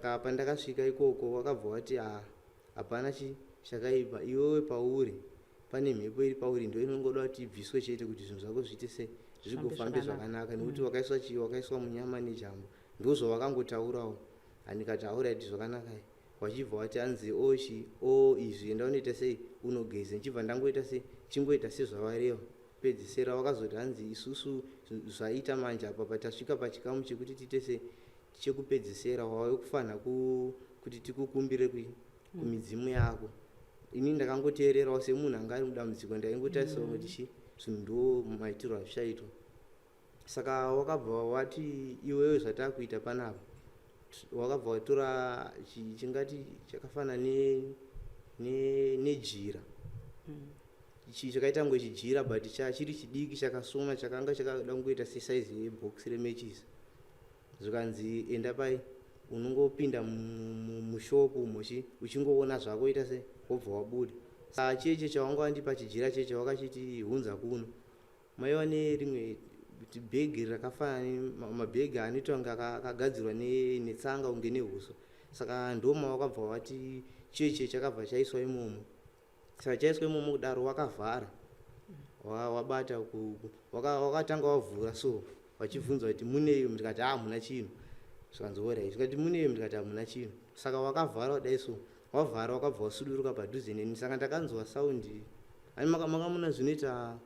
saka pandakasvika ikoko wakabva wati hapana chakaipa, iwewe pauri pane mhepo iri pauri ndo inongoda kuti ibviswe chete kuti zvinhu zvako zviite sei zvigofambe zvakanaka, nekuti wakaiswa munyama nejambo ndozvavakangotaurawo. Handikataura kuti zvakanaka wachibva wati hanzi izvi enda unoita sei unogeze, nchibva ndangoita sei chingoita sezvavareva. Pedzisera wakazoti hanzi isusu zvaita manje apa patasvika pachikamu chekuti tiite sei chekupedzisera wavekufanha kuti tikukumbire kumidzimu yako. Ini ndakangoteererawo semunhu anga ari mudambudziko, ndaingotarisawo kuti zvinhu ndo maitirwo azvichaitwa. Saka wakabva wati iwewe zvatakuita panapa wakabva watora chingati chakafanana nejira chakaita chijira but chiri chidiki chakasoma chakanga chakada kungoita sesaizi yebhokisi remechisi. Zvikanzi enda pai unongopinda mushopu mochi uchingoona zvako ita sei wobva wabuda. Cheche chawanga wandipa chijira cheche wakachiti hunza kuno maiwa nerimwe bhegi rakafanana mabhegi anoitwa kunge akagadzirwa netsanga kunge nehuso. Saka ndoma wakabva wati cheche chakabva chaiswa imomo. Saka chaiswa imomo kudaro wakavhara wabata wakatanga wavhura so wachibvunza kuti munei, ndikati hamuna chinhu. Zvikanzi zvikati munei, ndikati hamuna chinhu. Saka wakavhara kudai so wavhara wakabva wasuduruka padhuze neni. Saka ndakanzwa saundi ani makamuna zvinoita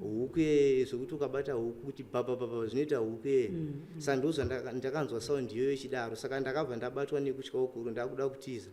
huke zvokuti ukabata huku kuti bhabhabha zvinoita huke. Saka ndozvandakanzwa saundi iyoyo ichidaro. Saka ndakabva ndabatwa nekutya ukuru ndakuda kutiza.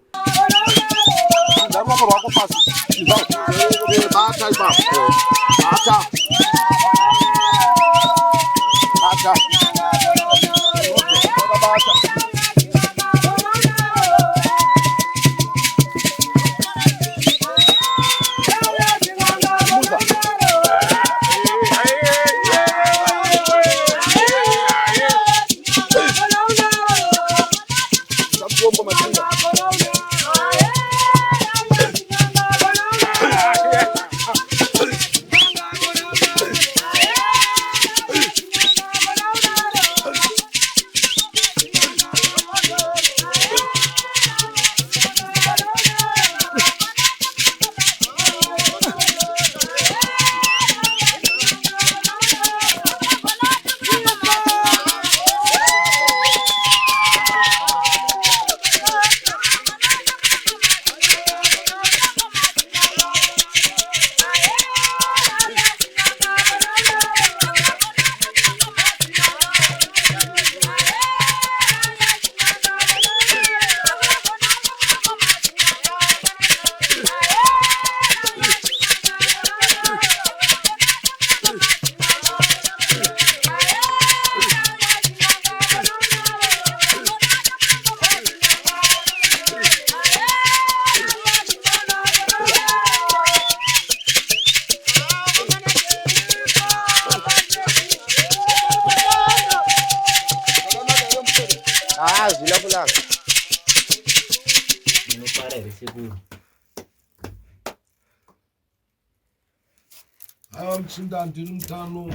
Mchinda ndiri mutano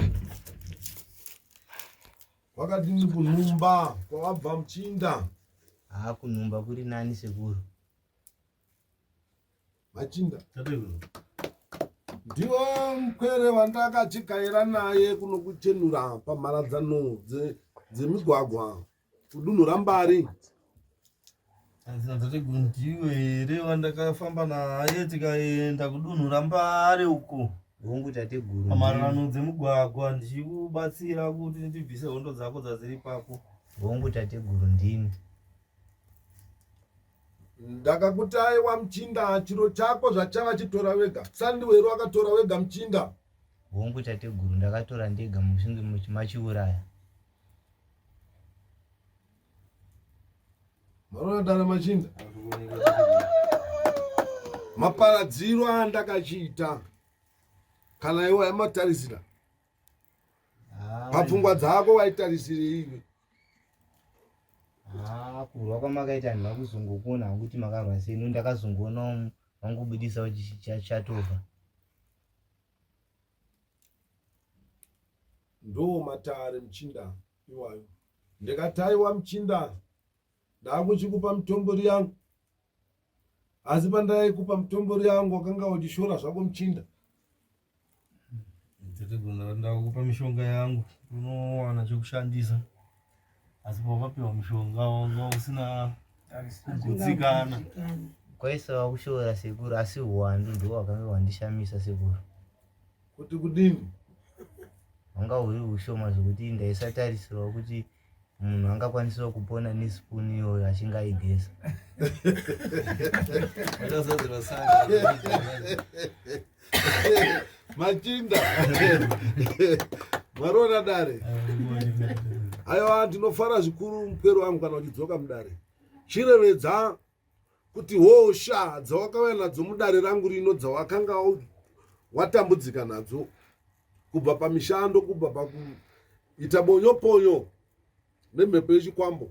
wakadini kunumba kwawabva Mchinda? Kunumba kuri nani sekuru Machinda ndiwo mkwere wandakachikaira naye kunokuchenura pamharadzano dzemigwagwa kudunhu raMbari. Tateguru ndiwe here wandakafamba naye tikaenda kudunhu raMbari uko hongu tateguru pamharadzano dzemugwagwa ndichikubatsira kuti ndibvise hondo dzako dzadziri papo. hongu tateguru ndini ndakakuti aiwa Mchinda chiro chako zvachava chitora wega. Sandiwe here wakatora wega Mchinda? hongu tateguru ndakatora ndega mushinge machiuraya. Marona dana Machinda maparadziro andakachiita kana iwe matarisira papfungwa dzako waitarisire iwe kurwa kwamakaita ndakuzongokuona kuti makarwa senu ndakazongoona wangobudisa kuti chatofa. ndo matare Mchinda iwayo ndikataiwa Mchinda ndakuchikupa mitombori yangu, asi pandaikupa mitombori yangu wakanga uchishora zvako Mchinda. tateguru ndakupa mishonga yangu unowana chekushandisa, asi pawakapiwa mishonga wanga usina kugutsikana. Kwaisa kushora sekuru, asi uwandu ndo wakanga wandishamisa sekuru. Kuti kudini? Wanga uri ushoma zvokuti ndaisatarisirwa kuti munhu angakwanisa kupona nesipuni iyoyo achingaigeza. Machinda marona dare. Aiwa ndinofara zvikuru mupero wangu kana uchidzoka mudare. Chirevedza kuti hosha dzawakauya nadzo mudare rangu rino dzawakanga watambudzika nadzo kubva pamishando, kubva pakuita bonyoponyo nemhepo yechikwambo,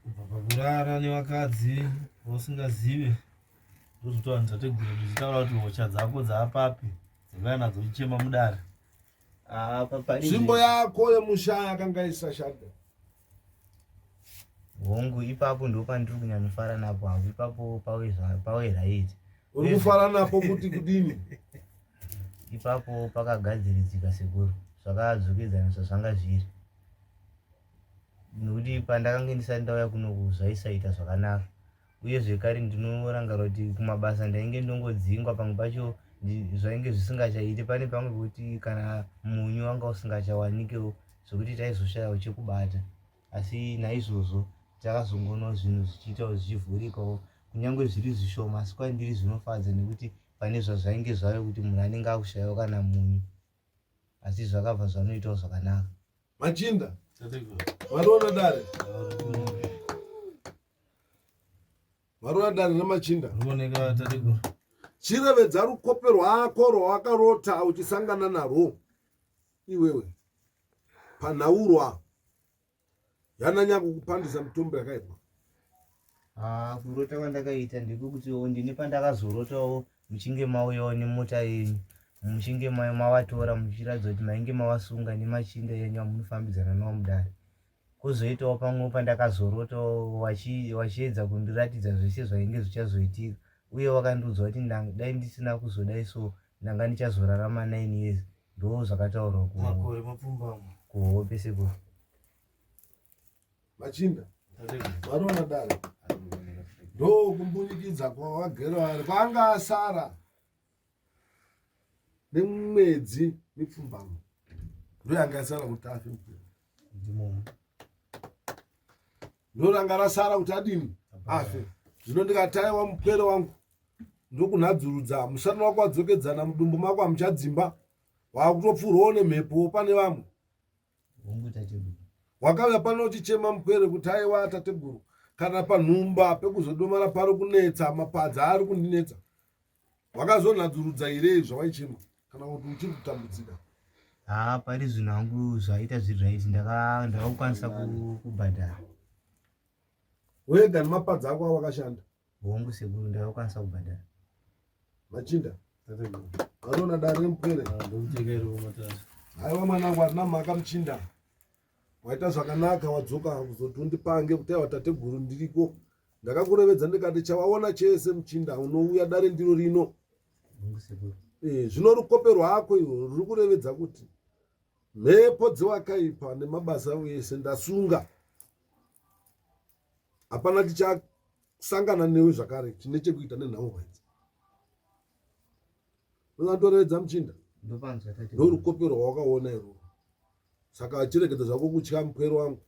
kubva pakurara nevakadzi vausingazive, ndozvitoa tateguru zvichitaura kuti hosha dzako dzaapapi dzakauya nadzo uchichema mudare. nzvimbo yako yemusha yakanga isashanda hongu. Ipapo ndo pandiri kunyanyofara napo, hangu ipapo paweraiti uri kufara napo kuti kudini. Ipapo pakagadziridzika sekuru, zvakadzokedzanisa zvanga zviri, nokuti pandakanga ndisati ndauya kuno zvaisaita zvakanaka. Uye zvekare ndinorangarwa kuti kumabasa ndainge ndongodzingwa, pamwe pacho zvainge zvisingachaiti. Pane pamwe kuti kana munyu wanga usingachawanikewo, zvokuti taizoshayawo chekubata. Asi naizvozvo takazongoona zvinhu zvichiitawo zvichivhurikawo, kunyange zviri zvishoma, asi kwandiri zvinofadza nekuti pane zvazvainge zvave kuti munhu anenge akushayawo kana munyu, asi zvakabva zvanoitawo zvakanaka. Machinda varona dare, varona dare nemachinda. Ruoneka tateguru. Chirevedza rukope rwako rwawakarota uchisangana narwo iwewe panhaurwa yananya kukupandisa mitombo yakaipa. Kurota kwandakaita ndekukutiwo ndine pandakazorotawo muchinge mauyawo nemota yenyu, muchinge mavatora muchiratidza kuti mainge mavasunga nemachinda yenyu amunofambidzana nawo mudare. Kozoitawo pamwe pandakazorotawo vachiedza kundiratidza zvese zvainge zvichazoitika, uye wakandiudza kuti dai ndisina kuzodai so ndanga ndichazorarama 9 years. Ndo zvakataurwa makore mapfumbamwe kuhope sekuru. Machinda varona dare, ndo kumbunyikidza kwawagera vari kwanga asara nemwedzi mipfumbamwe, ndo yanga asara kuti afe ndimomo, ndo ranga rasara kuti adini afe. Zvino ndikataiwa mupwere wangu ndokunhadzurudza musana wako wadzokedzana mudumbu mako hamuchadzimba, wakutopfurwawo nemhepo pane vamwe. Hongu tateguru, Wakauya pano uchichema mupwere kuti aiwa tateguru, kana panhumba pekuzodomara pari kunetsa, mapadza ari kundinetsa. Wakazonhadzurudza here zvawaichema kana kuti uchiri kutambudzika? pari zvinhu hangu zvaita zviri raiti, ndakakwanisa kubhadhara. Wega nemapadza ako awakashanda? Hongu sekuru, ndakakwanisa kubhadhara. Machinda tateguru. varona dare remupwere. Ndokutekerwa matatu. Aiwa mwanangu, harina mhaka Mchinda, waita zvakanaka, wadzoka kuzoti undipange kuti aiwa tateguru ndiriko. Ndakakurevedza ndikati chawaona chese Mchinda unouya dare ndiro rino. Hongu sekuru, Zvino rukope rwako irwo ruri kurevedza kuti mhepo dzewakaipa nemabasa ese ndasunga. Hapana tichasangana newe zvakare chine chekuita nenhamo idzi. Ungandorevedza Mchinda, ndopanzwa tateguru. ndo rukope rwawakaona irwo. Saka chiregedza zvako kutya mupwere wangu.